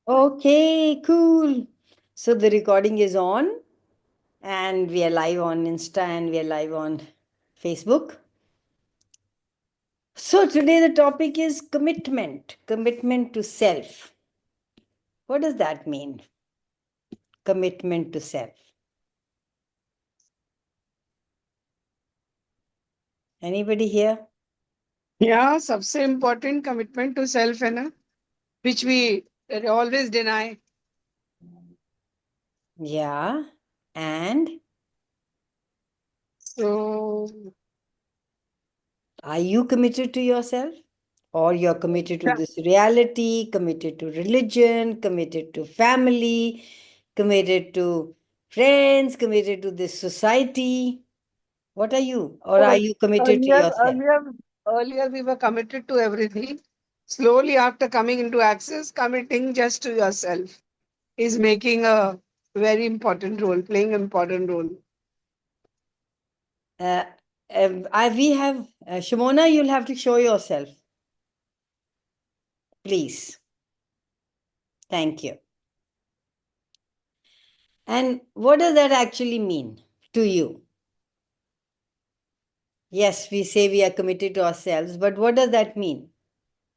Okay, cool. So the recording is on, and we are live on Insta and we are live on Facebook. So today the topic is commitment to self. What does that mean? Commitment to self. Anybody here? Yeah, सबसे important commitment to self है ना, which we always deny. Yeah. And So are you committed to yourself? Or you're committed to yeah, this reality, committed to religion, committed to family, committed to friends, committed to this society. What are you? Or are so you committed to earlier, yourself? earlier, earlier we were committed to everything. Slowly, after coming into access, committing just to yourself is making a very important role, playing an important role. Uh, we have, Shimona, you'll have to show yourself, please. Thank you. And what does that actually mean to you? Yes, we say we are committed to ourselves, but what does that mean?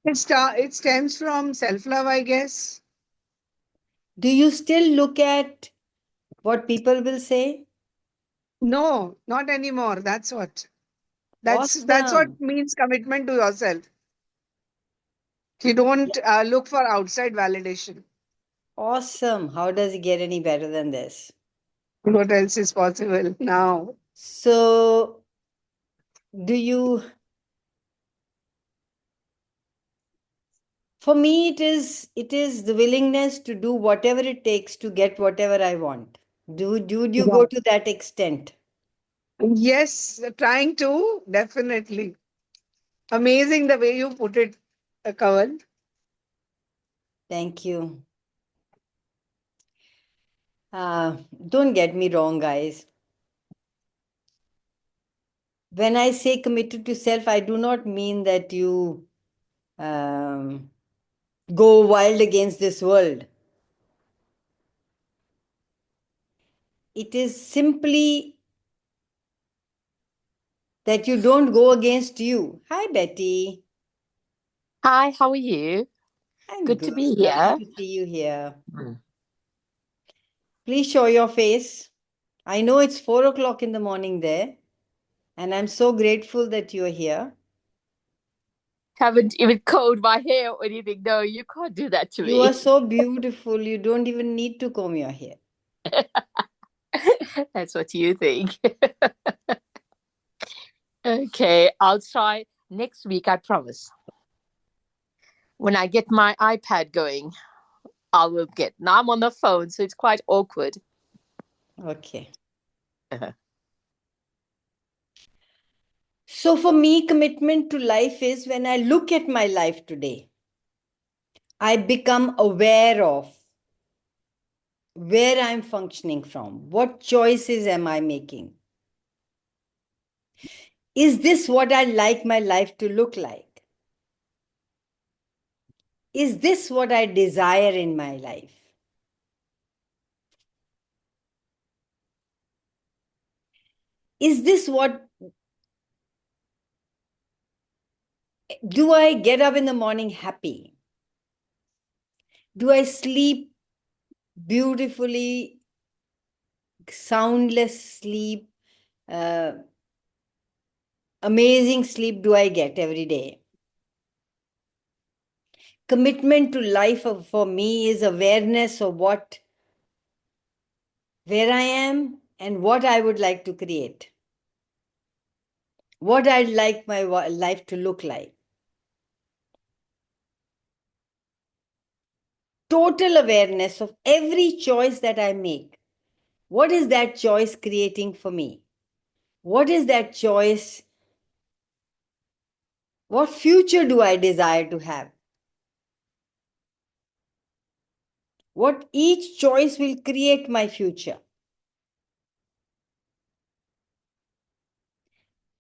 It stems from self-love, I guess. Do you still look at what people will say? No, not anymore. That's what. That's what Awesome. means commitment to yourself. You don't look for outside validation. Awesome. How does it get any better than this? What else is possible now? So, do you, for me, it is the willingness to do whatever it takes to get whatever I want. Do you Yeah. go to that extent? Yes, trying to, definitely. Amazing the way you put it, Kaval. Thank you. Don't get me wrong, guys. When I say committed to self, I do not mean that you um, go wild against this world. It is simply that you don't go against you. Hi, Betty. Hi, how are you? I'm Good to good. be Lovely here. to see you here. Mm. Please show your face. I know it's 4 o'clock in the morning there, and I'm so grateful that you're here. Haven't even combed my hair or anything. No, you can't do that to You are me. so beautiful. You don't even need to comb your hair. That's what you think. Okay, I'll try next week, I promise. When I get my iPad going, I will get. Now I'm on the phone, so it's quite awkward. Okay. Uh-huh. So, for me, commitment to life is when I look at my life today, I become aware of where I'm functioning from. What choices am I making? Is this what I'd like my life to look like? Is this what I desire in my life? Is this what, do I get up in the morning happy? Do I sleep beautifully, soundless sleep? Uh, Amazing sleep do I get every day? Commitment to life for me is awareness of where I am and what I would like to create, what I'd like my life to look like. Total awareness of every choice that I make. What is that choice creating for me? What is that choice? What future do I desire to have? What each choice will create my future.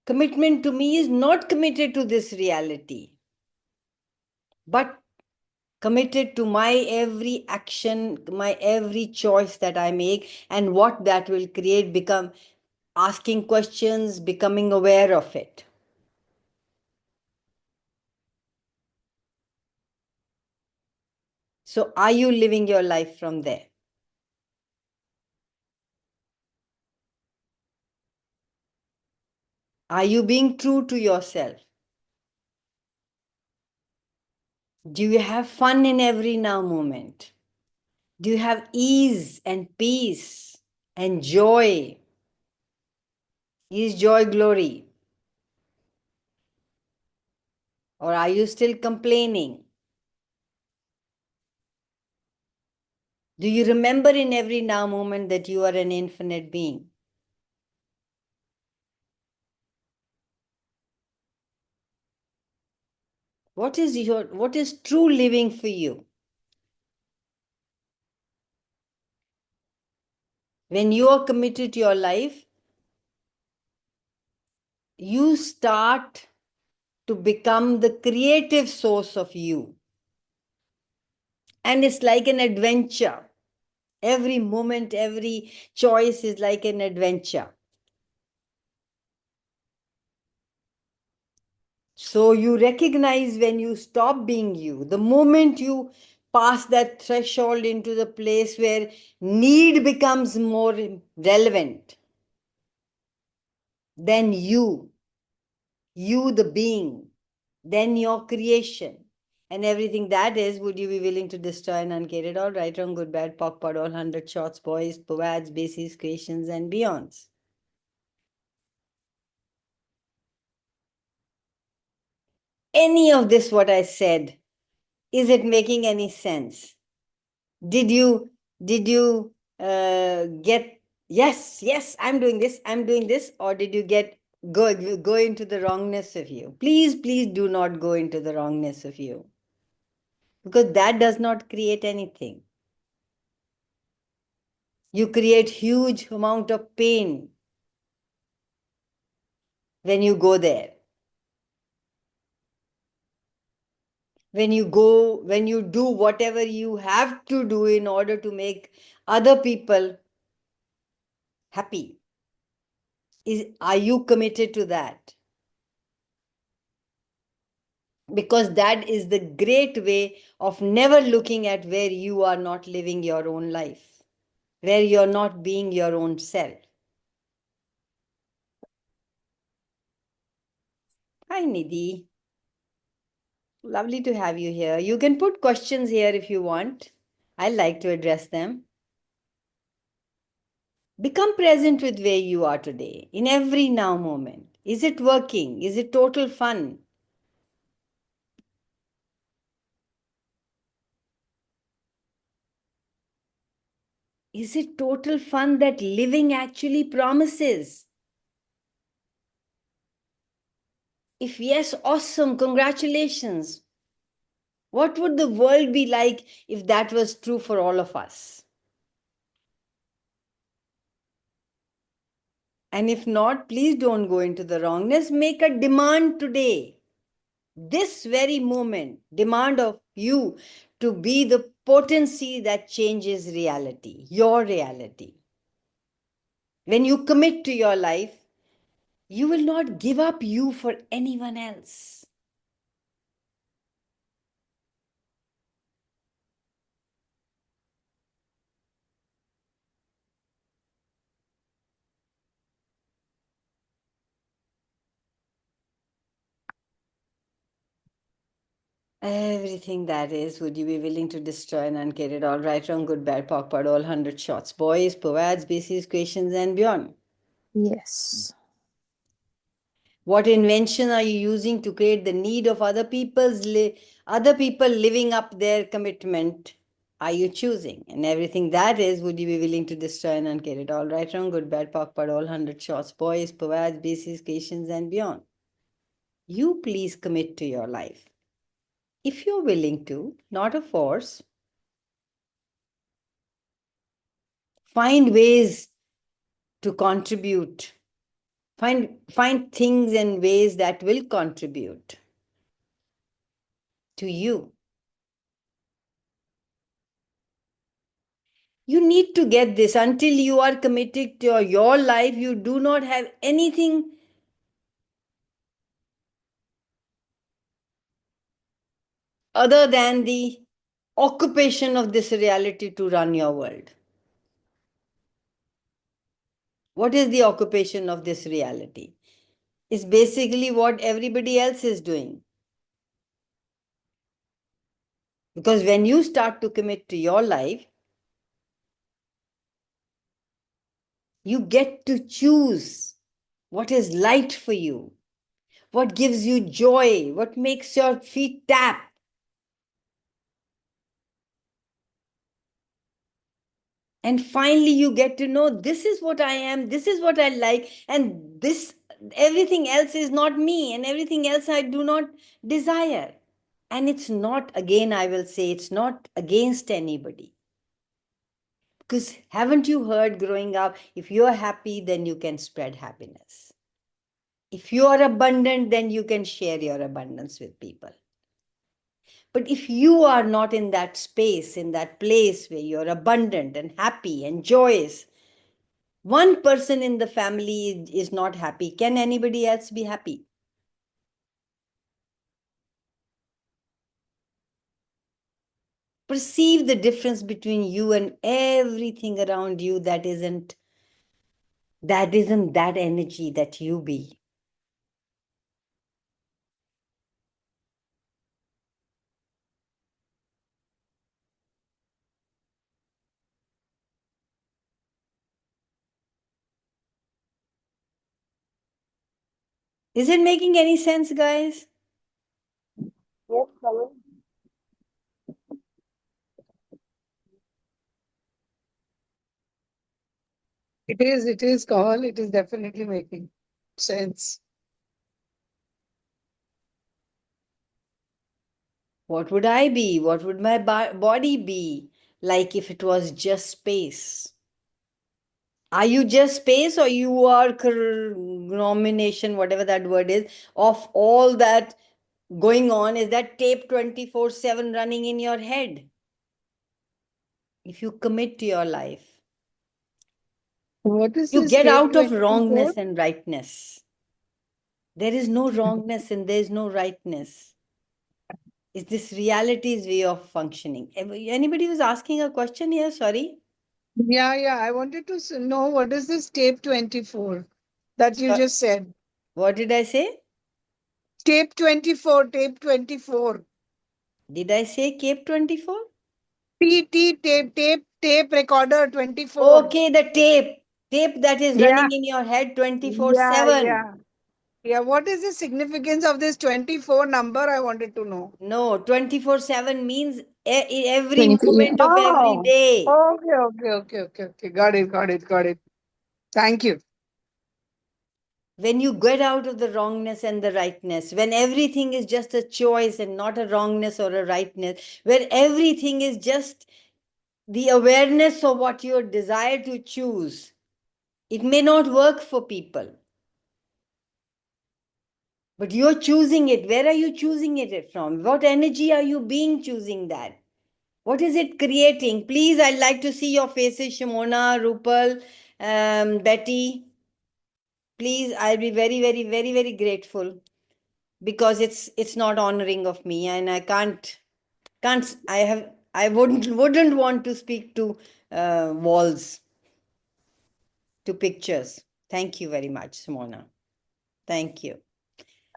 Commitment to me is not committed to this reality, but committed to my every action, my every choice that I make, and what that will create, become asking questions, becoming aware of it. So are you living your life from there? Are you being true to yourself? Do you have fun in every now moment? Do you have ease and peace and joy? Is joy glory? Or are you still complaining? Do you remember in every now moment that you are an infinite being? What is true living for you? When you are committed to your life, you start to become the creative source of you. And it's like an adventure. Every moment, every choice is like an adventure. So you recognize when you stop being you, the moment you pass that threshold into the place where need becomes more relevant, then you the being, then your creation, and everything that is, would you be willing to destroy and uncreate it all? Right, wrong, good, bad, POC, POD, all 100 shots, boys, poads, bases, creations, and beyonds. Any of this, what I said, is it making any sense? Did you get, yes, I'm doing this, or did you get go into the wrongness of you? Please do not go into the wrongness of you, because that does not create anything. You create huge amount of pain when you go there. When you do whatever you have to do in order to make other people happy. Are you committed to that? Because that is the great way of never looking at where you are not living your own life, where you're not being your own self. Hi, Nidhi. Lovely to have you here. You can put questions here if you want. I like to address them. Become present with where you are today, in every now moment. Is it working? Is it total fun? Is it total fun that living actually promises? If yes, awesome, congratulations. What would the world be like if that was true for all of us? And if not, please don't go into the wrongness. Make a demand today, this very moment, demand of you to be the potency that changes reality, your reality. When you commit to your life, you will not give up you for anyone else. Everything that is, would you be willing to destroy and uncreate it all? Right, wrong, good, bad, POC, POD, all 100 shots. Boys, poads, bases, equations, and beyond. Yes. What invention are you using to create the need of other people living up their commitment? Are you choosing? And everything that is, would you be willing to destroy and uncreate it all? Right, wrong, good, bad, POC, POD, all 100 shots. Boys, poads, bases, equations, and beyond. You please commit to your life. If you're willing to, not a force, find ways to contribute. Find things and ways that will contribute to you. You need to get this. Until you are committed to your life, you do not have anything other than the occupation of this reality to run your world. What is the occupation of this reality? It's basically what everybody else is doing. Because when you start to commit to your life, you get to choose what is light for you, what gives you joy, what makes your feet tap. And finally, you get to know this is what I am, this is what I like, and this everything else is not me, and everything else I do not desire. And it's not, again, I will say, it's not against anybody. Because haven't you heard growing up, if you're happy, then you can spread happiness. If you are abundant, then you can share your abundance with people. But if you are not in that space, in that place where you're abundant and happy and joyous, one person in the family is not happy, can anybody else be happy? Perceive the difference between you and everything around you that isn't that energy that you be. Is it making any sense, guys? Yes, Kamal. It is, Kamal. It is definitely making sense. What would I be? What would my body be like if it was just space? Are you just space, or you are nomination, whatever that word is, of all that going on? Is that tape 24/7 running in your head? If you commit to your life, What is you this get tape out of 24? wrongness and rightness. There is no wrongness and there is no rightness. It's this reality's way of functioning. Anybody was asking a question here? Sorry. Yeah, yeah. I wanted to know what is this tape 24 that you So- just said? what did I say? Tape 24, tape 24. Did I say Cape 24? Tape recorder 24. Okay, the tape that is Yeah, running in your head yeah, 24/7. yeah. Yeah, what is the significance of this 24 number? I wanted to know. No, 24/7 means every 20, yeah. moment of every Oh, day. okay. Got it. Thank you. When you get out of the wrongness and the rightness, when everything is just a choice and not a wrongness or a rightness, where everything is just the awareness of what you desire to choose, it may not work for people, but you're choosing it. Where are you choosing it from? What energy are you being choosing that? What is it creating? Please, I'd like to see your faces, Shimona, Rupal, Betty. Please, I'll be very grateful, because it's not honoring of me, and I can't I wouldn't want to speak to walls, to pictures. Thank you very much, Simona. Thank you.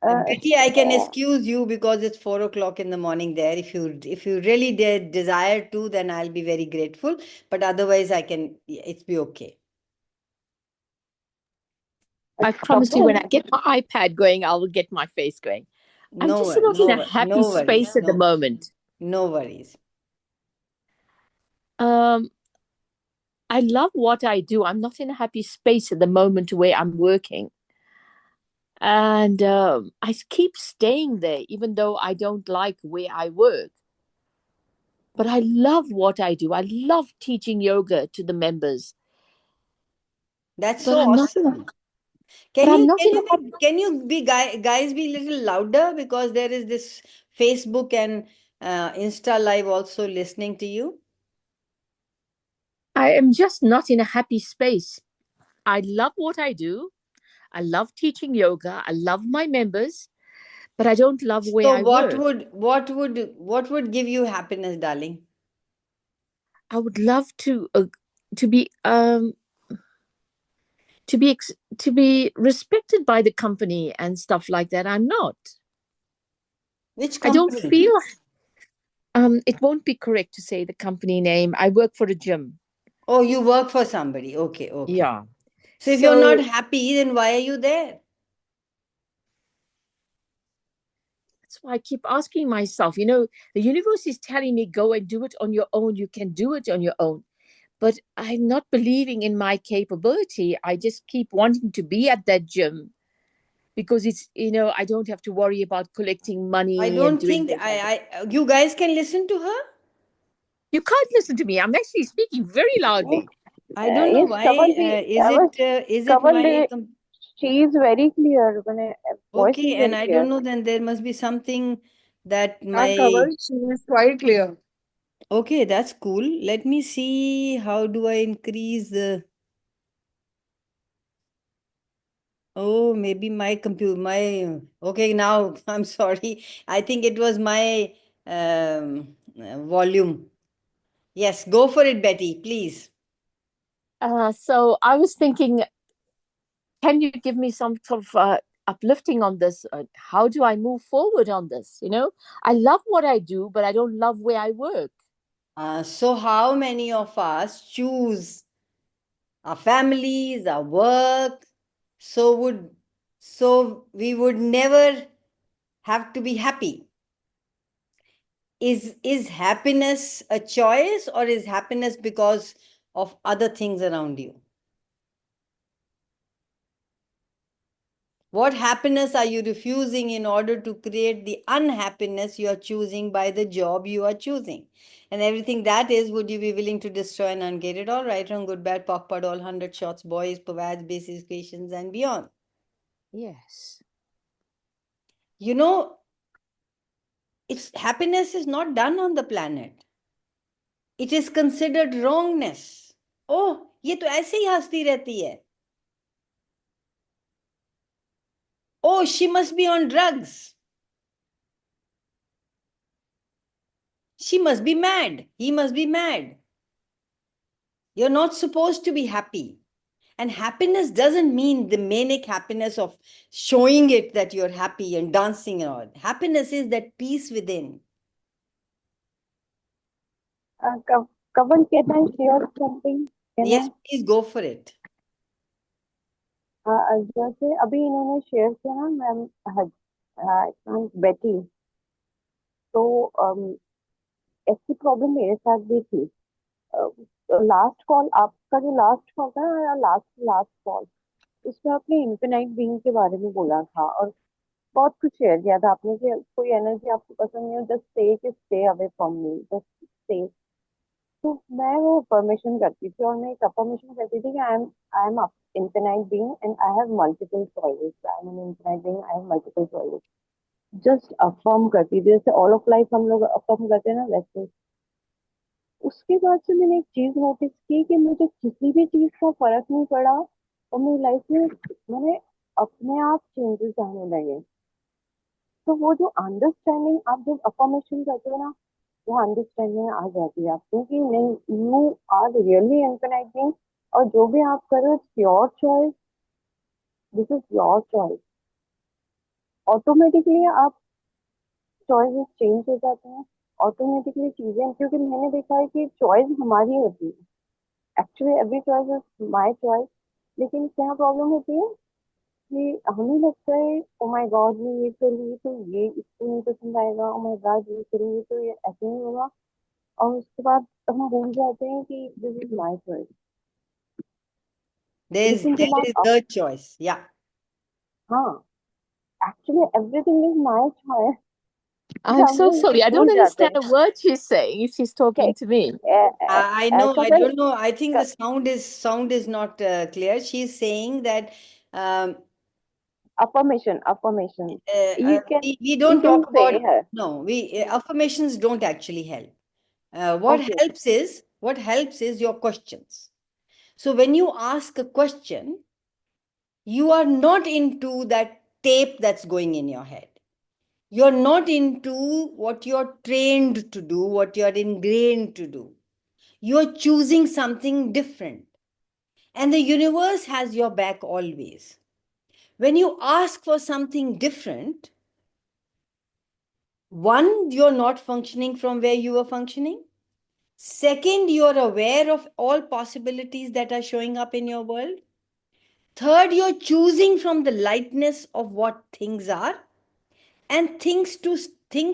Betty, I can excuse you because it's 4 o'clock in the morning there. If you really desire to, then I'll be very grateful. But otherwise, it's be okay. I promise you, when I get my iPad going, I will get my face going. I'm just not in a happy No worries. space at the moment. No worries. Um, I love what I do. I'm not in a happy space at the moment where I'm working. And I keep staying there, even though I don't like where I work. But I love what I do. I love teaching yoga to the members. That's But so I'm not in a, awesome. but I'm not in a happy. Can you be guys be a little louder, because there is this Facebook and Insta live also listening to you. I am just not in a happy space. I love what I do. I love teaching yoga. I love my members, but I don't love where So I work. what would give you happiness, darling? I would love to be to be respected by the company and stuff like that. I'm not. Which I don't company? feel it won't be correct to say the company name. I work for a gym. Oh, you work for somebody. Okay, okay. Yeah. So if you're not So happy, then why are you there? that's why I keep asking myself, the universe is telling me go and do it on your own. You can do it on your own. But I'm not believing in my capability. I just keep wanting to be at that gym because it's, I don't have to worry about collecting I money and don't doing think this. you guys can listen to her. You can't listen to me. I'm actually speaking very loudly. I don't know Yes, why. Kamal, Is it Kamal, my she is very clear. When voice okay? is And very I clear. don't know. Then there must be something that Not my covered. She is quite clear. okay. That's cool. Let me see. How do I increase the? Oh, maybe my computer. My okay. Now I'm sorry. I think it was my volume. Yes, go for it, Betty. Please. So I was thinking, can you give me some sort of uplifting on this? How do I move forward on this? I love what I do, but I don't love where I work. So how many of us choose our families, our work, so we would never have to be happy? Is happiness a choice, or is happiness because of other things around you? What happiness are you refusing in order to create the unhappiness you are choosing by the job you are choosing? And everything that is, would you be willing to destroy and ungate it all? Right, wrong, good, bad, POC, POD, all 100 shots, boys, POVADs, basic equations, and beyond. Yes. You know, happiness is not done on the planet. It is considered wrongness. Oh, ये तो ऐसे ही हंसती रहती है. Oh, she must be on drugs. She must be mad. He must be mad. You're not supposed to be happy. And happiness doesn't mean the manic happiness of showing it that you're happy and dancing and all. Happiness is that peace within. Kamal, can I share something? Yes, please go for it. जैसे अभी इन्होंने share किया ना ma'am बेटी, तो ऐसी problem मेरे साथ भी थी. लास्ट कॉल, आपका जो लास्ट कॉल था ना, लास्ट लास्ट कॉल, उसमें आपने इन्फिनाइट बीइंग के बारे में बोला था और बहुत कुछ शेयर किया था आपने कि कोई एनर्जी आपको पसंद नहीं हो, just stay away from me, just stay. तो मैं वो परमिशन करती थी और मैं एक अफर्मेशन करती थी कि I am infinite being and I have multiple choices. I am an infinite being, I have multiple choices. Just affirm करती थी, जैसे ऑल ऑफ लाइफ हम लोग अफर्म करते हैं ना, वैसे. उसके बाद से मैंने एक चीज नोटिस की कि मुझे किसी भी चीज का फर्क नहीं पड़ा और मेरी लाइफ में मैंने अपने आप चेंजेस आने लगे. तो वो जो अंडरस्टैंडिंग आप जब अफर्मेशन करते हो ना, वो अंडरस्टैंडिंग आ जाती है आपको कि नहीं, you are really infinite being और जो भी आप करो it's your choice, this is your choice. Automatically आप चॉइसेस चेंज हो जाते हैं, ऑटोमेटिकली चीजें, क्योंकि मैंने देखा है कि चॉइस हमारी होती है. Actually every choice is my choice. लेकिन क्या प्रॉब्लम होती है कि हमें लगता है ओ माय गॉड मैं ये करूँगी तो ये इसको नहीं पसंद आएगा, ओ माय गॉड ये करूँगी तो ये ऐसे नहीं होगा, और उसके बाद हम भूल जाते हैं कि दिस इज माय चॉइस. लेकिन There जब is आप the choice. Yeah. हाँ, actually everything is my choice. I'm हम so लोग ये sorry. I भूल don't जाते understand हैं. a word she's saying if she's talking to me. I know. I Kapil, don't know. I think the sound is not clear. She's saying that um, affirmation. You can we you don't can talk say about her. no. We affirmations don't actually help. What Okay. helps is What helps is your questions. So when you ask a question, you are not into that tape that's going in your head. You're not into what you're trained to do, what you're ingrained to do. You're choosing something different. And the universe has your back always. When you ask for something different, one, you're not functioning from where you were functioning. Second, you're aware of all possibilities that are showing up in your world. Third, you're choosing from the lightness of what things are, and things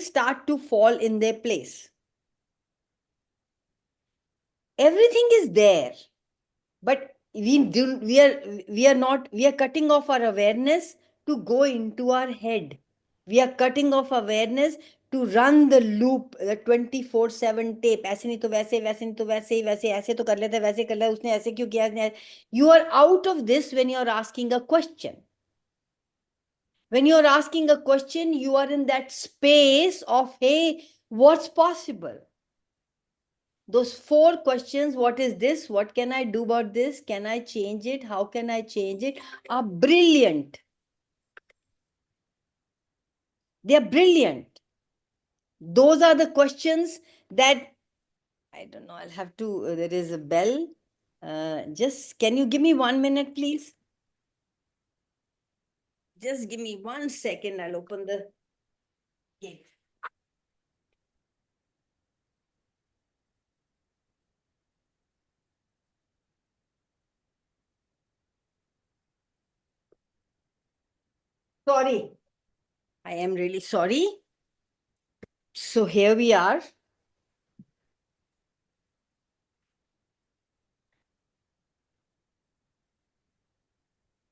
start to fall in their place. Everything is there, but we are cutting off our awareness to go into our head. We are cutting off awareness to run the loop, the 24/7 tape. ऐसे नहीं तो वैसे, वैसे नहीं तो वैसे, वैसे ऐसे तो कर लेते, वैसे कर लिया, उसने ऐसे क्यों किया. You are out of this when you are asking a question. When you are asking a question, you are in that space of, hey, what's possible? Those 4 questions, what is this? What can I do about this? Can I change it? How can I change it? Are brilliant. They are brilliant. Those are the questions that, I don't know, I'll have to, there is a bell. Just, can you give me 1 minute, please? Just give me 1 second. I'll open the gate. Sorry. I am really sorry. So here we are.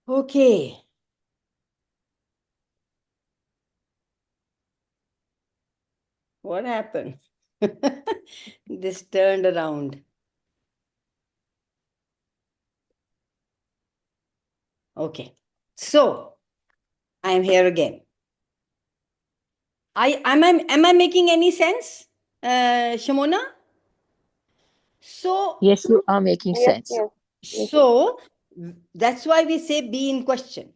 Okay. What happened? This turned around. Okay. So I'm here again. Am I making any sense, Shamona? So Yes, you are making Yes, sense. yes. so that's why we say be in question.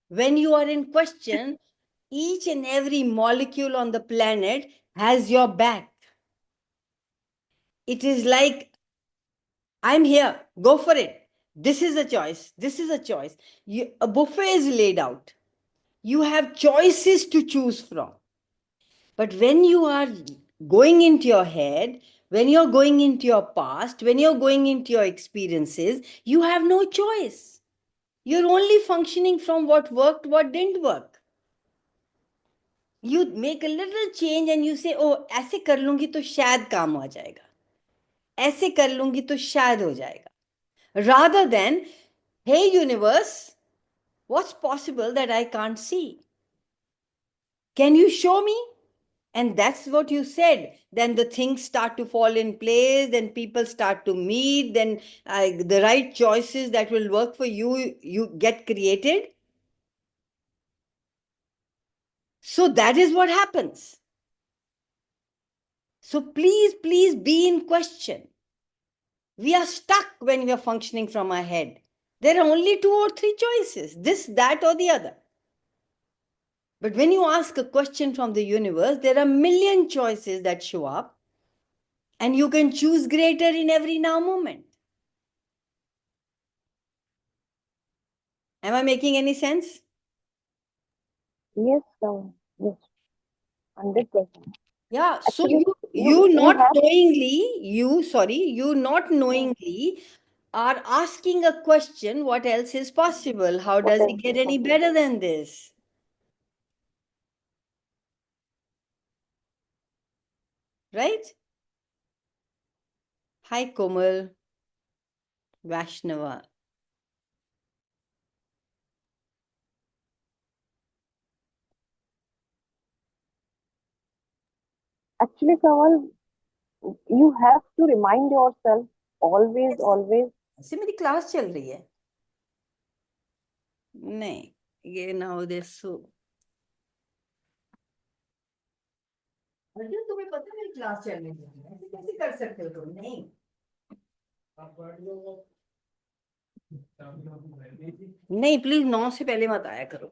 When you are in question, each and every molecule on the planet has your back. It is like, I'm here, go for it. This is a choice. This is a choice. A buffet is laid out. You have choices to choose from. But when you are going into your head, when you're going into your past, when you're going into your experiences, you have no choice. You're only functioning from what worked, what didn't work. You make a little change and you say, oh, ऐसे कर लूंगी तो शायद काम हो जाएगा. ऐसे कर लूंगी तो शायद हो जाएगा. Rather than, hey universe, what's possible that I can't see? Can you show me? And that's what you said. Then the things start to fall in place, then people start to meet, then the right choices that will work for you, you get created. So that is what happens. So please, please be in question. We are stuck when we are functioning from our head. There are only 2 or 3 choices, this, that, or the other. But when you ask a question from the universe, there are a million choices that show up, and you can choose greater in every now moment. Am I making any sense? Yes, yes, 100%. Yeah, so Actually, you you not have knowingly, you not knowingly are asking a question, what else is possible? How what does it else get is any possible. better than this? Right? Hi, Komal, Vaishnava. Actually, Kamal, you have to remind yourself always, always. ऐसे मेरी class चल रही है नहीं ये now this so Arjun तुम्हें पता है मेरी क्लास चल रही है ऐसे कैसे कर सकते हो तुम नहीं नहीं, प्लीज 9 से पहले मत आया करो.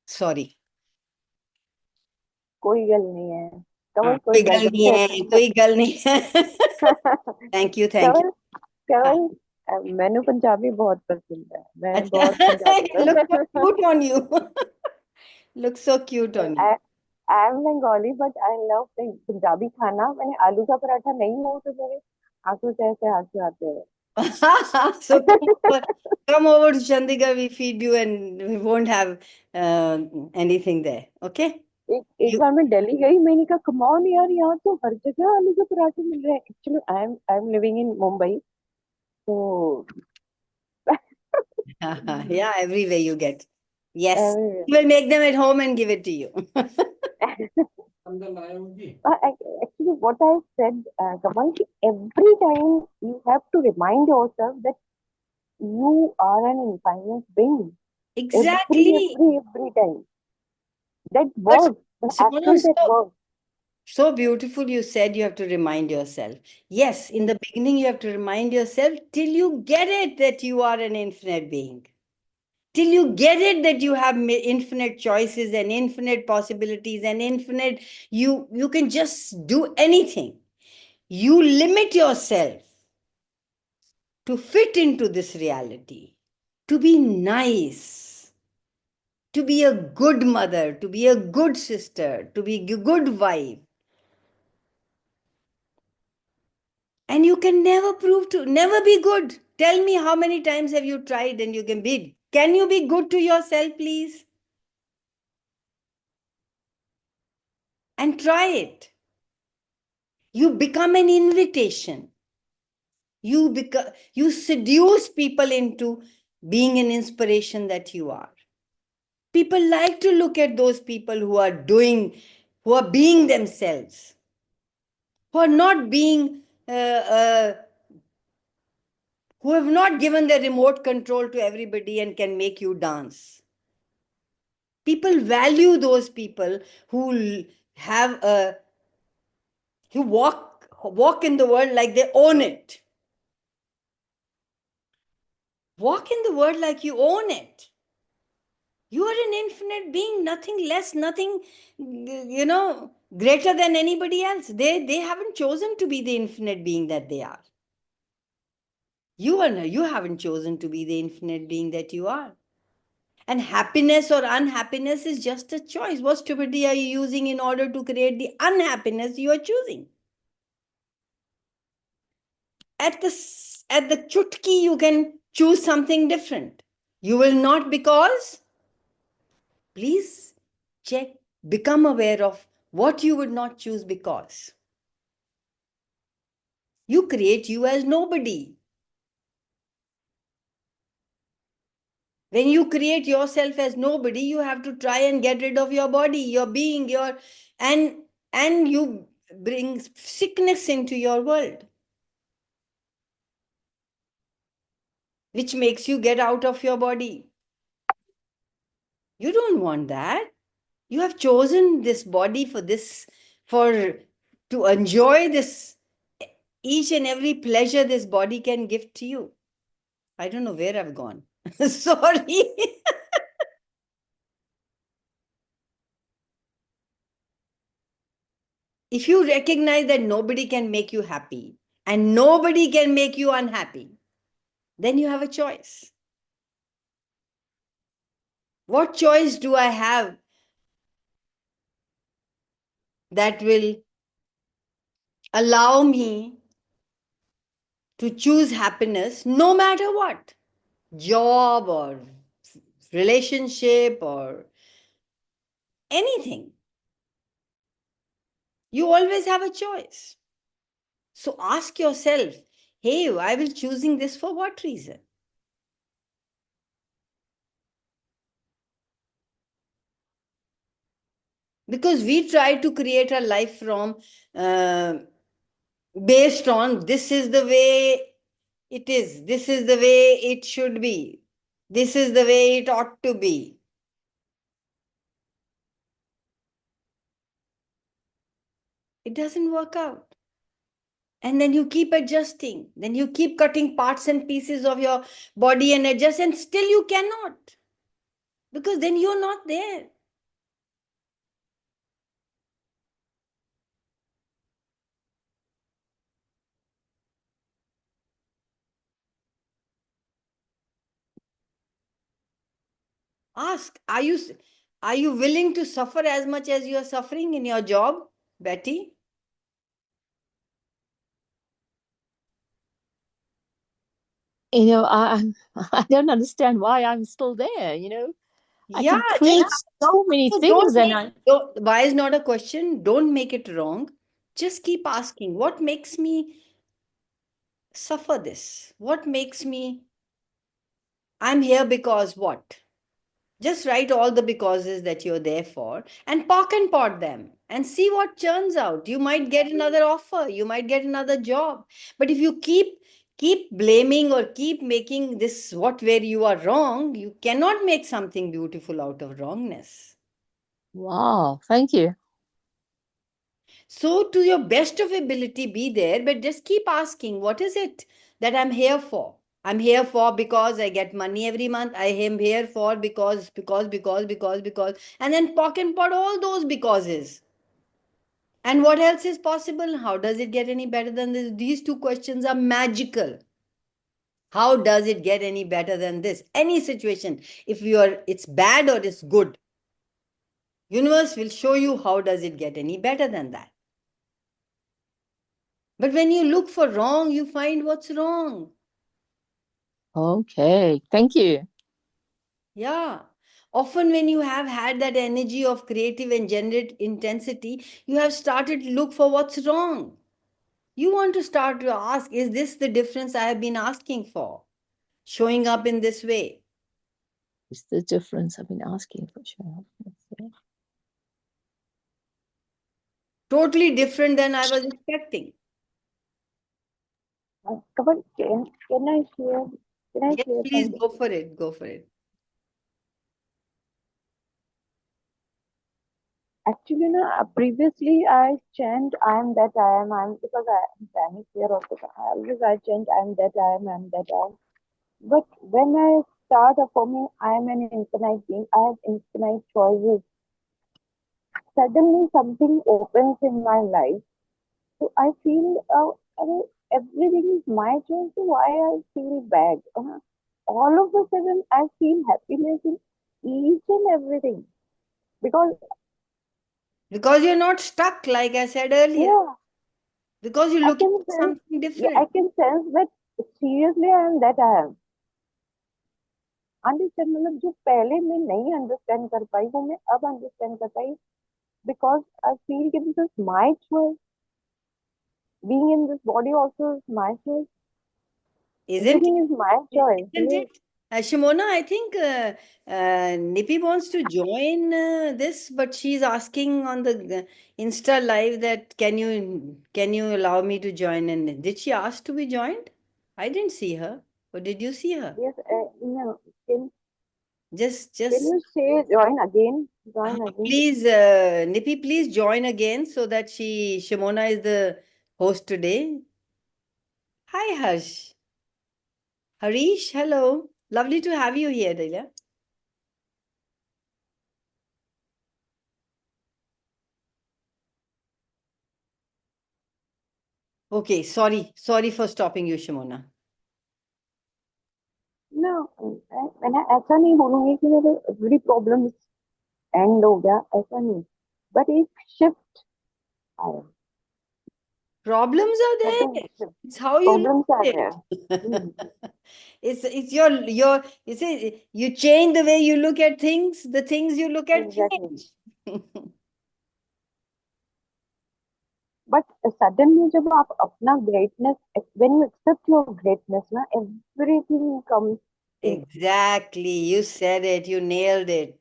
सॉरी. कोई गल नहीं है कमल, कोई कोई गल गल नहीं नहीं है, कोई गल नहीं है. है। Thank you, thank Kamal you. Kamal मैनू पंजाबी बहुत पसंद है, मैं अच्छा. बहुत Punjabi Look so cute on you. Look so cute on you. I am Bengali but I love Punjabi खाना। मैंने आलू का पराठा नहीं हो तो मेरे आंसू से ऐसे आंसू आते हैं। So come over to Chandigarh, we feed you and we won't have anything there. Okay? एक You बार मैं दिल्ली गई, मैंने कहा कमाल यार, यहाँ तो हर जगह आलू के पराठे मिल रहे हैं। Actually I am living in Mumbai, तो yeah, everywhere you get. Yes. We will make them at home and give it to you. actually what I said, Kamal, कि every time you have to remind yourself that you are an infinite being. Exactly. Every time. That But works. The so, action that works. so beautiful you said you have to remind yourself. Yes, in the beginning you have to remind yourself till you get it that you are an infinite being. Till you get it that you have infinite choices and infinite possibilities and infinite, you can just do anything. You limit yourself to fit into this reality, to be nice, to be a good mother, to be a good sister, to be a good wife. And you can never be good. Tell me how many times have you tried and you can you be good to yourself, please? And try it. You become an invitation. You seduce people into being an inspiration that you are. People like to look at those people who are being themselves, who are not being, who have not given their remote control to everybody and can make you dance. People value those people who have who walk in the world like they own it. Walk in the world like you own it. You are an infinite being, nothing less, nothing, greater than anybody else. They haven't chosen to be the infinite being that they are. You haven't chosen to be the infinite being that you are. And happiness or unhappiness is just a choice. What stupidity are you using in order to create the unhappiness you are choosing? At the chutki, you can choose something different. You will not, because please check, become aware of what you would not choose because. You create you as nobody. When you create yourself as nobody, you have to try and get rid of your body, your being, and you bring sickness into your world, which makes you get out of your body. You don't want that. You have chosen this body to enjoy this, each and every pleasure this body can give to you. I don't know where I've gone. Sorry. If you recognize that nobody can make you happy and nobody can make you unhappy, then you have a choice. What choice do I have that will allow me to choose happiness no matter what? Job or relationship or anything. You always have a choice. So ask yourself, hey, I will choosing this for what reason? Because we try to create a life from based on this is the way it is, this is the way it should be, this is the way it ought to be. It doesn't work out. And then you keep adjusting. Then you keep cutting parts and pieces of your body and adjust, and still you cannot. Because then you're not there. Ask, are you willing to suffer as much as you are suffering in your job, Betty? I don't understand why I'm still there. I Yeah, can create so many things, why is not a question? Don't make it wrong. Just keep asking, what makes me suffer this? What makes me, I'm here because what? Just write all the becauses that you're there for and pock and pot them and see what churns out. You might get another offer, you might get another job. But if you keep blaming or keep making this what where you are wrong, you cannot make something beautiful out of wrongness. wow, thank you. So, to your best of ability, be there, but just keep asking, what is it that I'm here for? I'm here for because I get money every month. I am here for because, and then pock and pot all those becauses. And what else is possible? How does it get any better than this? These two questions are magical. How does it get any better than this? Any situation, if it's bad or it's good, universe will show you how does it get any better than that. But when you look for wrong, you find what's wrong. Okay, thank you. Yeah. Often when you have had that energy of creative and generative intensity, you have started to look for what's wrong. You want to start to ask, is this the difference I have been asking for? Showing up in this way. It's the difference I've been asking for. Sure. Totally different than I was expecting. Kamal, can I share? Can I Yes, share please something? go for it. Go for it. Actually, no, previously I chant I am that I am, because I am Chinese here also. Always I chant I am that I am that I am. But when I start affirming I am an infinite being, I have infinite choices. Suddenly something opens in my life. So I feel everything is my choice. So why I feel bad? All of a sudden I feel happiness in each and everything. Because Because you're not stuck, like I said earlier. yeah, Because you're I looking can for sense, something yeah, I different. can sense that seriously I am that I am. Understand मतलब जो पहले मैं नहीं understand कर पाई वो मैं अब understand कर पाई because I feel that this is my choice. Being in this body also is my choice. Isn't Everything is my choice. Isn't Yes. it? Shimona, I think Nippy wants to join this, but she's asking on the Insta live that can you allow me to join? And did she ask to be joined? I didn't see her. Or did you see her? Yes. No. Can Just can you say join again? Join again. please, Nippy, please join again so that Shimona is the host today. Hi, Harsh. Harish, hello. Lovely to have you here, Delia. Okay, sorry for stopping you, Shimona. No. मैं ऐसा नहीं बोलूंगी कि मेरे every problem end हो गया ऐसा नहीं. But एक shift आया. Problems are Certain there. shift. It's how you look Problems are at there. it. It's your you say you change the way you look at things, the things you look at Exactly. change. But suddenly जब आप अपना greatness, when you accept your greatness ना, everything comes in. Exactly. You said it, you nailed it.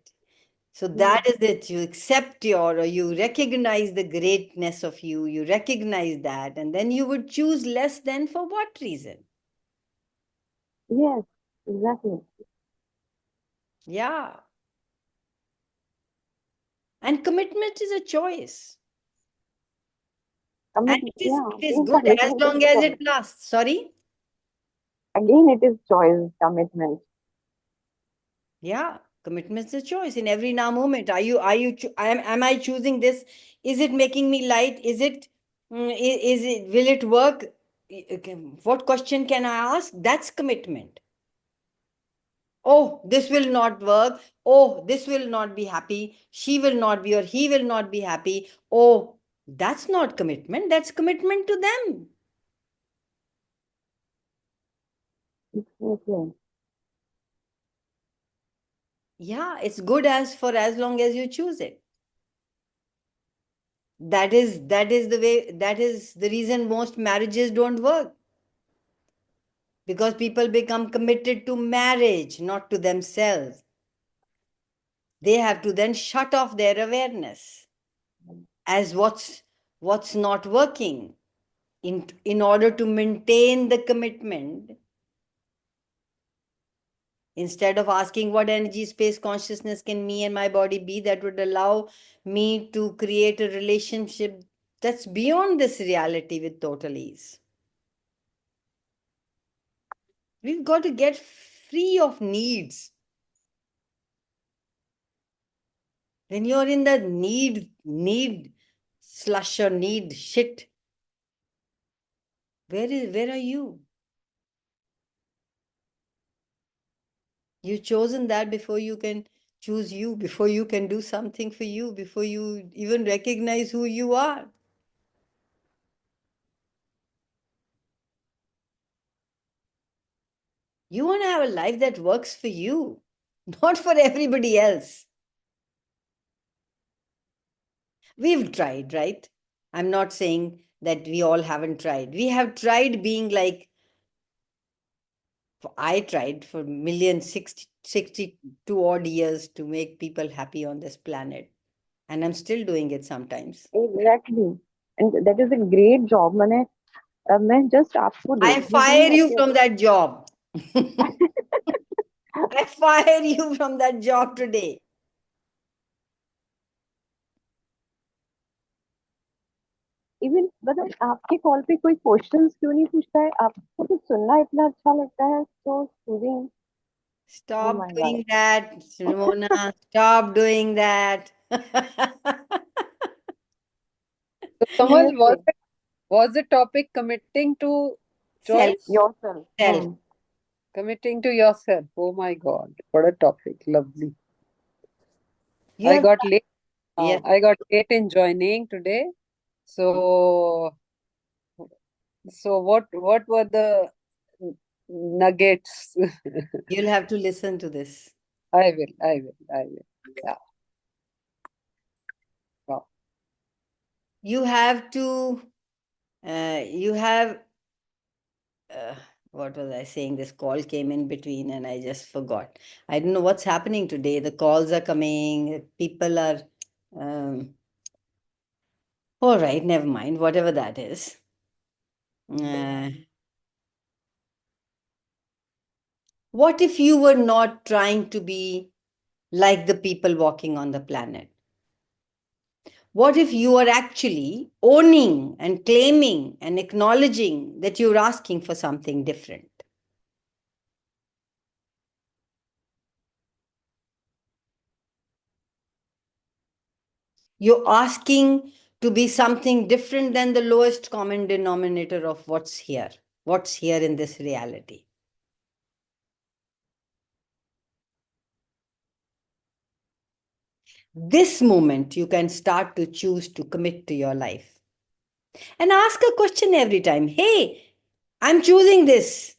So that is it. You accept or you recognize the greatness of you recognize that, and then you would choose less than for what reason? Yes, exactly. Yeah. And commitment is a choice. And Yeah, it is again, good as commitment is long as choice. it lasts. Sorry? Again, it is choice, commitment. Yeah, commitment's a choice in every now moment. Am I choosing this? Is it making me light? Is it, is it, will it work? Okay, what question can I ask? That's commitment. Oh, this will not work. Oh, this will not be happy. She will not be, or he will not be happy. Oh, that's not commitment. That's commitment to them. Exactly. Yeah, it's good as for as long as you choose it. That is the way, that is the reason most marriages don't work. Because people become committed to marriage, not to themselves. They have to then shut off their awareness as what's not working in order to maintain the commitment. Instead of asking what energy, space, consciousness can me and my body be that would allow me to create a relationship that's beyond this reality with total ease. We've got to get free of needs. When you're in the need slush or need shit, where are you? You've chosen that before you can choose you, before you can do something for you, before you even recognize who you are. You want to have a life that works for you, not for everybody else. We've tried, right? I'm not saying that we all haven't tried. We have tried being like, I tried for millions, 62 odd years to make people happy on this planet. And I'm still doing it sometimes. Exactly. And that is a great job. मैं just आपको I देख रही fire थी you ऐसे from that job. I fire you from that job today. Even मतलब आपके call पे कोई क्वेश्चंस क्यों नहीं पूछता है आपको तो सुनना इतना अच्छा लगता है so soothing oh Stop my doing God that, Ramona. Stop doing that. So, Kamal, seriously was the topic committing to Self, choice? Yourself self. Committing to yourself. Oh my God, what a topic! Lovely. You I have, got late. yes, I got late in joining today. So, what were the nuggets? you'll have to listen to this. I will. I will. I will. Yeah. Wow. You have to, you have, uh, what was I saying? This call came in between and I just forgot. I don't know what's happening today. The calls are coming, people are, um, all right, never mind, whatever that is. What if you were not trying to be like the people walking on the planet? What if you are actually owning and claiming and acknowledging that you're asking for something different? You're asking to be something different than the lowest common denominator of what's here in this reality. This moment, you can start to choose to commit to your life and ask a question every time. Hey, I'm choosing this.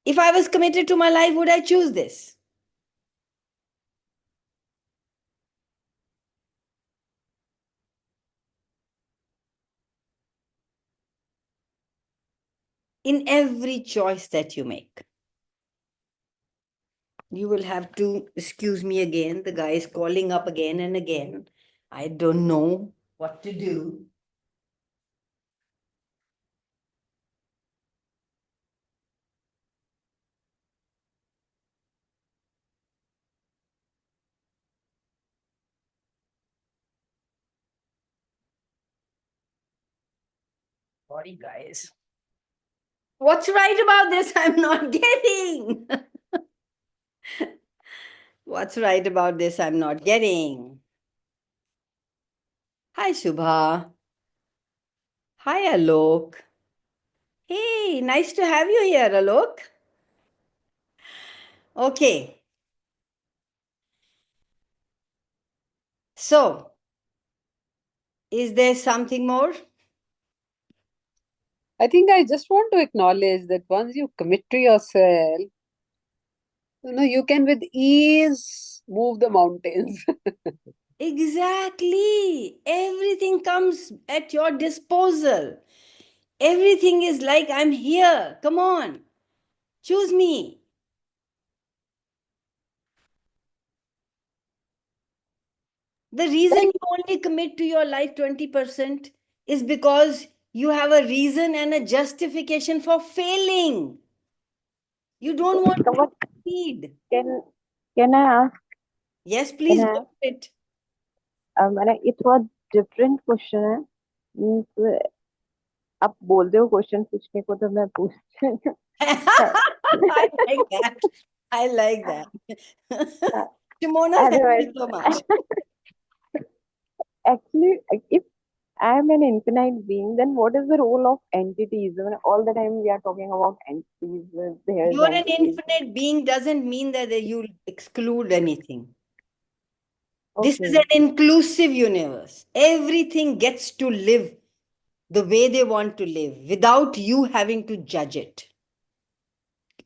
If I was committed to my life, would I choose this? In every choice that you make, you will have to excuse me again. The guy is calling up again and again. I don't know what to do. Sorry, guys. What's right about this? I'm not getting. What's right about this? I'm not getting. Hi, Shubha. Hi, Alok. Hey, nice to have you here, Alok. Okay. So, is there something more? I think I just want to acknowledge that once you commit to yourself, you can with ease move the mountains. Exactly. Everything comes at your disposal. Everything is like, I'm here. Come on. Choose me. The reason you only commit to your life 20% is because you have a reason and a justification for failing. You don't want So to what succeed. can I ask? Yes, Can please I go ask? for it. ये थोड़ा different question है. Means आप बोलते हो question पूछने को तो मैं पूछती हूँ. I like that. I like that. Shimona, thank Otherwise, you so much. actually, if I am an infinite being, then what is the role of entities? I mean, all the time we are talking about entities. There's You're an entities. infinite being doesn't mean that you'll exclude anything. This is Okay. an inclusive universe. Everything gets to live the way they want to live without you having to judge it.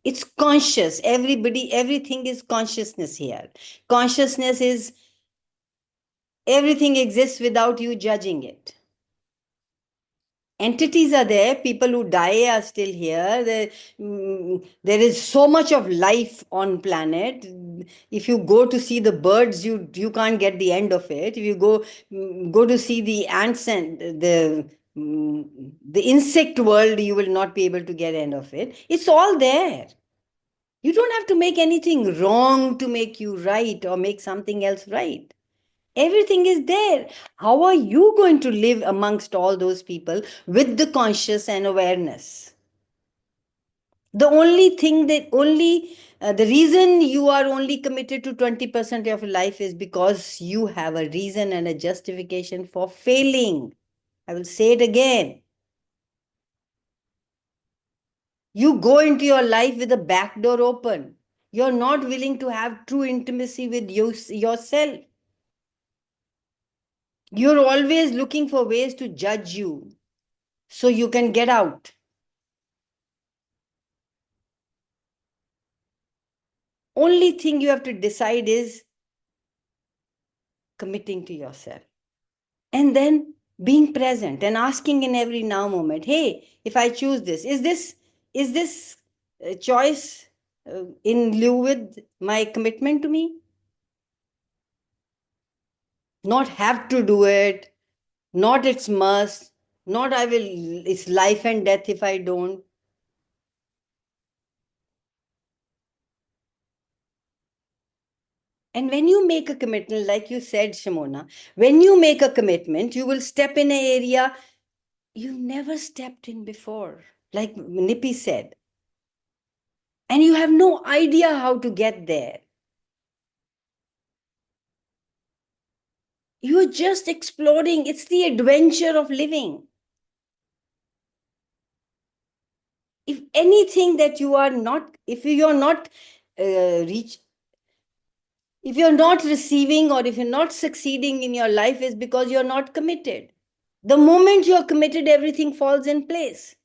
It's conscious. Everything is consciousness here. Consciousness is everything exists without you judging it. Entities are there, people who die are still here. There is so much of life on planet. If you go to see the birds, you can't get the end of it. If you go to see the ants and the insect world, you will not be able to get end of it. It's all there. You don't have to make anything wrong to make you right or make something else right. Everything is there. How are you going to live amongst all those people with the conscious and awareness? The only thing that only the reason you are only committed to 20% of your life is because you have a reason and a justification for failing. I will say it again. You go into your life with the back door open. You're not willing to have true intimacy with yourself. You're always looking for ways to judge you so you can get out. Only thing you have to decide is committing to yourself. And then being present and asking in every now moment, hey, if I choose this, is this choice in lieu with my commitment to me? Not have to do it, not it's must, not it's life and death if I don't. And when you make a commitment, like you said, Shimona, when you make a commitment, you will step in an area you've never stepped in before, like Nippy said. And you have no idea how to get there. You're just exploring. It's the adventure of living. If anything that you are not, if you're not reach, if you're not receiving or if you're not succeeding in your life, is because you're not committed. The moment you're committed, everything falls in place.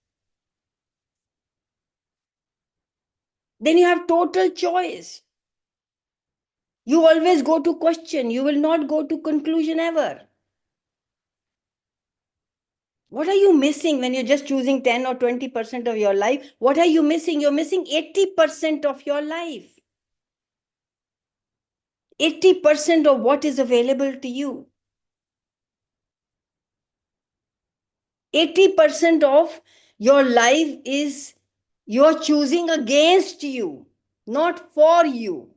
Then you have total choice. You always go to question. You will not go to conclusion ever. What are you missing when you're just choosing 10 or 20% of your life? What are you missing? You're missing 80% of your life. 80% of what is available to you. 80% of your life is you're choosing against you, not for you.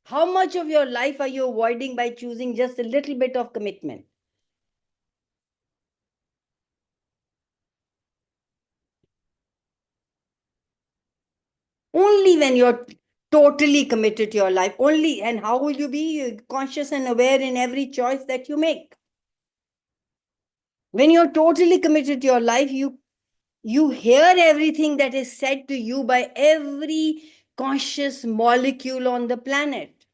How much of your life are you avoiding by choosing just a little bit of commitment? Only when you're totally committed to your life, only. And how will you be conscious and aware in every choice that you make? When you're totally committed to your life, you hear everything that is said to you by every conscious molecule on the planet.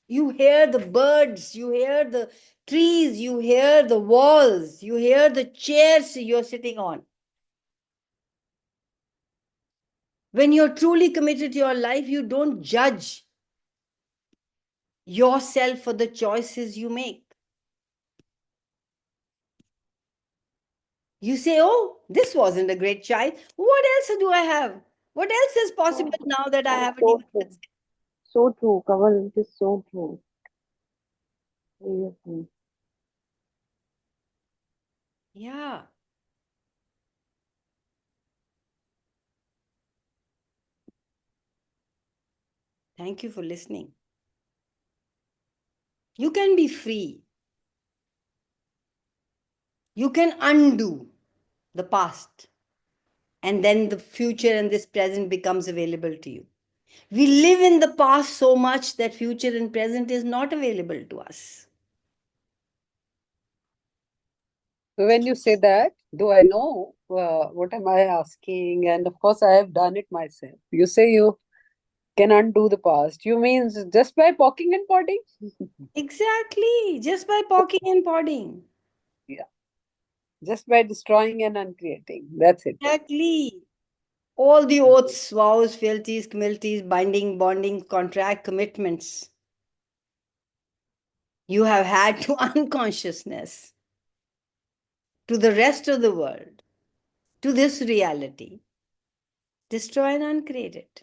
You hear the birds, you hear the trees, you hear the walls, you hear the chairs you're sitting on. When you're truly committed to your life, you don't judge yourself for the choices you make. You say, oh, this wasn't a great choice. What else do I have? What else is possible now that I haven't So even true. considered? So true, Kaval. It is so true. Seriously. Yeah. Thank you for listening. You can be free. You can undo the past, and then the future and this present becomes available to you. We live in the past so much that future and present is not available to us. So when you say that, do I know what am I asking? And of course, I have done it myself. You say you can undo the past. You means just by poking and potting? Exactly, just by poking and podding. Yeah, just by destroying and uncreating. That's it. Exactly. All the oaths, vows, fealties, communities, binding, bonding, contract, commitments you have had to unconsciousness, to the rest of the world, to this reality, destroy and uncreate it.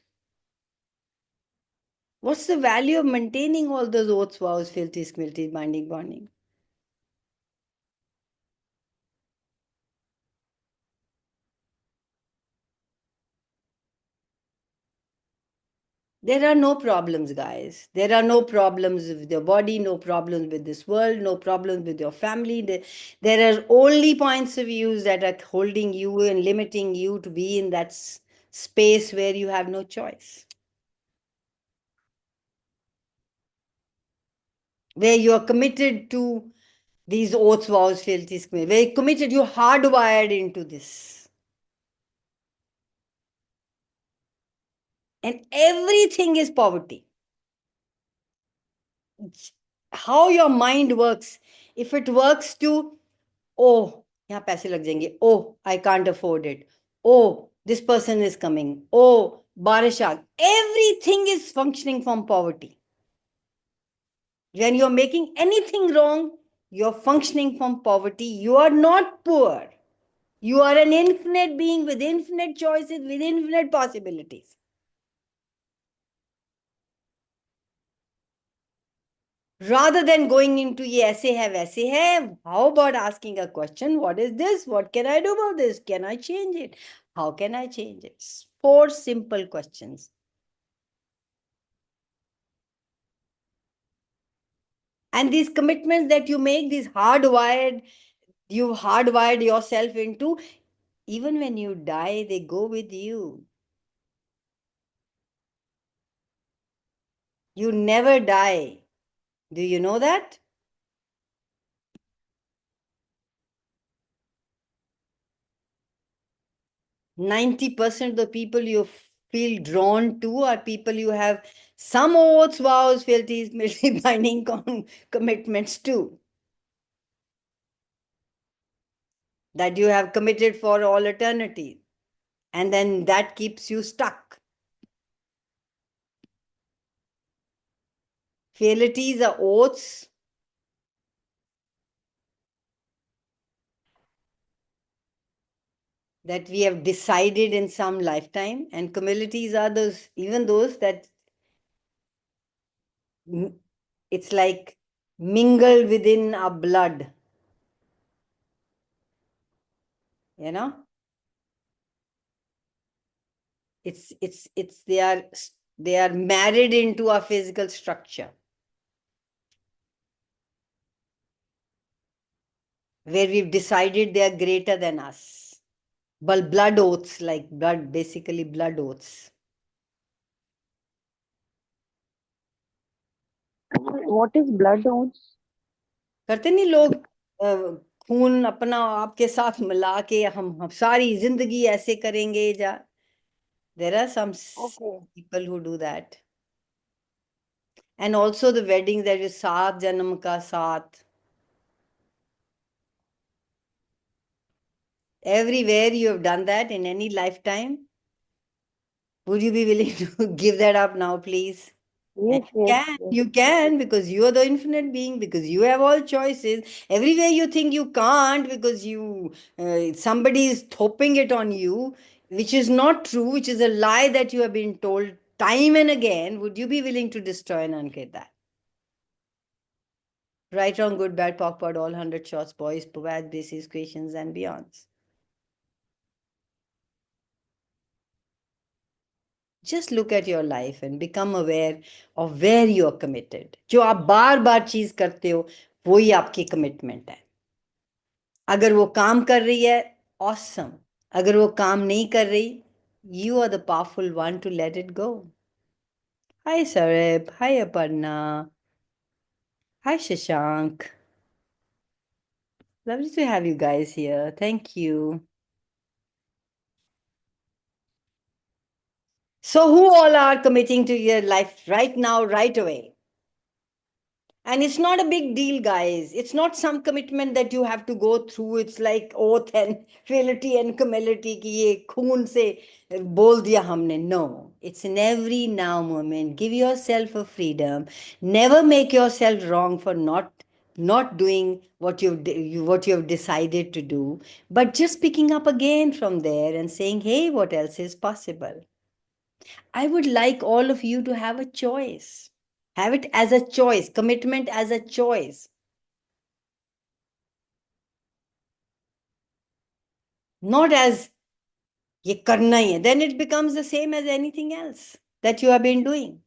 What's the value of maintaining all those oaths, vows, fealties, communities, binding, bonding? There are no problems, guys. There are no problems with your body, no problems with this world, no problems with your family. There are only points of views that are holding you and limiting you to be in that space where you have no choice. Where you are committed to these oaths, vows, fealties, where you're committed, you're hardwired into this. And everything is poverty. How your mind works. If it works to, oh, यहाँ पैसे लग जाएंगे, oh, I can't afford it, oh, this person is coming, oh, बारिश आ, everything is functioning from poverty. When you're making anything wrong, you're functioning from poverty. You are not poor. You are an infinite being with infinite choices, with infinite possibilities. Rather than going into ये ऐसे है वैसे है, how about asking a question? What is this? What can I do about this? Can I change it? How can I change it? 4 simple questions. And these commitments that you make, these you hardwired yourself into, even when you die, they go with you. You never die. Do you know that? %90 of the people you feel drawn to are people you have some oaths, vows, fealties, binding commitments to, that you have committed for all eternity. And then that keeps you stuck. Fealties are oaths that we have decided in some lifetime, and communities are those, even those that it's like mingled within our blood, you know. It's they are married into our physical structure, where we've decided they are greater than us. But blood oaths, like blood, basically blood oaths. What is blood oaths? करते नहीं लोग खून अपना आपके साथ मिला के हम सारी जिंदगी ऐसे करेंगे जा there are some Okay. people who do that and also the weddings that is सात जन्म का साथ everywhere you have done that in any lifetime would you be willing to give that up now please? Yes, And yes, yes. you can because you are the infinite being, because you have all choices. Everywhere you think you can't because somebody is thoping it on you, which is not true, which is a lie that you have been told time and again. Would you be willing to destroy and uncreate that? Right, wrong, good, bad, POC, POD, all 100 shots, boys, POVAD, bases, questions, and beyonds. Just look at your life and become aware of where you are committed. जो आप बार बार चीज करते हो वही आपकी commitment है. अगर वो काम कर रही है awesome. अगर वो काम नहीं कर रही, you are the powerful one to let it go. Hi Sareb, hi Aparna, hi Shashank. Lovely to have you guys here. Thank you. So who all are committing to your life right now, right away? And it's not a big deal, guys. It's not some commitment that you have to go through. It's like oath and fealty and humility कि ये खून से बोल दिया हमने. No, it's in every now moment. Give yourself a freedom. Never make yourself wrong for not doing what you've decided to do, but just picking up again from there and saying, hey, what else is possible? I would like all of you to have a choice. Have it as a choice, commitment as a choice. Not as ye karna hi hai. Then it becomes the same as anything else that you have been doing.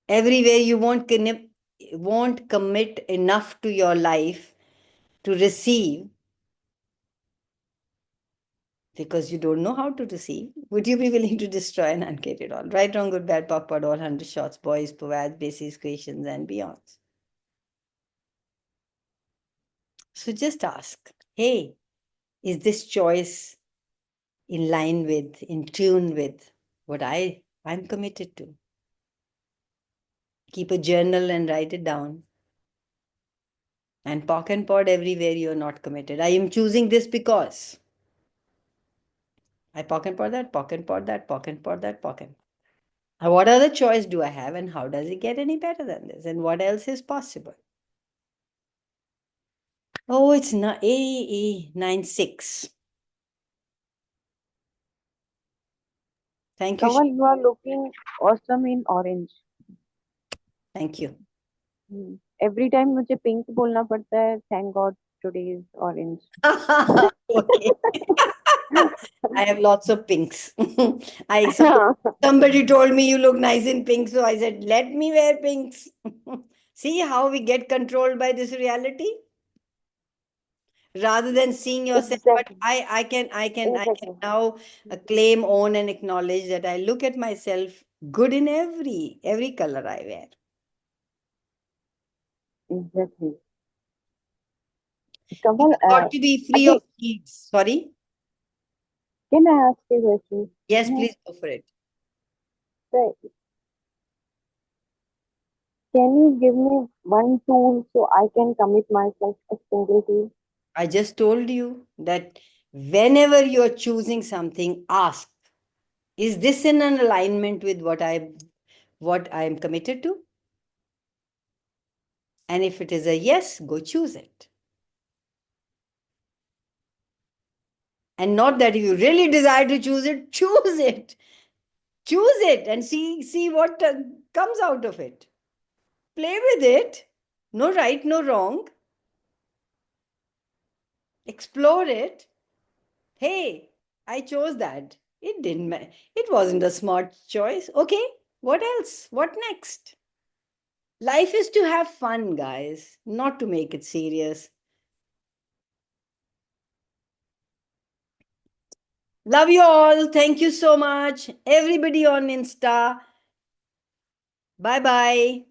Everywhere you won't commit enough to your life to receive because you don't know how to receive. Would you be willing to destroy and uncreate it all? Right, wrong, good, bad, POC, POD, all 100 shots, boys, POVAD, bases, creations, and beyonds. So just ask, hey, is this choice in line with, in tune with what I'm committed to? Keep a journal and write it down. And POC and POD everywhere you're not committed. I am choosing this because I POC and POD that, POC and POD that, POC and POD that, POC and. What other choice do I have and how does it get any better than this? And what else is possible? Oh, it's not AE96. Thank you. Kamal, you are looking awesome in orange. Thank you. Every time मुझे pink बोलना पड़ता है. Thank God today is orange. Okay. I have lots of pinks. Somebody told me you look nice in pink, so I said, let me wear pinks. See how we get controlled by this reality? Rather than seeing yourself, Exactly. but I can Exactly. now claim, own, and acknowledge that I look at myself good in every color I wear. Exactly. You Kamal, got to be free of needs. Sorry? can I ask you a question? Yes, please go for it. Right. Can you give me one tool so I can commit myself a single tool? I just told you that whenever you're choosing something, ask, is this in an alignment with what I'm committed to? And if it is a yes, go choose it. And not that if you really desire to choose it, choose it. Choose it and see what comes out of it. Play with it. No right, no wrong. Explore it. Hey, I chose that. It wasn't a smart choice. Okay, what else? What next? Life is to have fun, guys, not to make it serious. Love you all. Thank you so much. Everybody on Insta. Bye bye.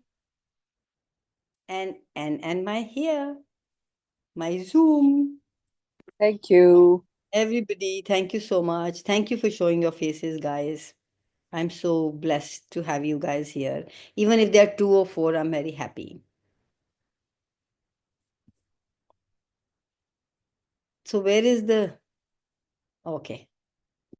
And my here, my Zoom. Thank you. Everybody, thank you so much. Thank you for showing your faces, guys. I'm so blessed to have you guys here. Even if there are 2 or 4, I'm very happy. So where is the... Okay.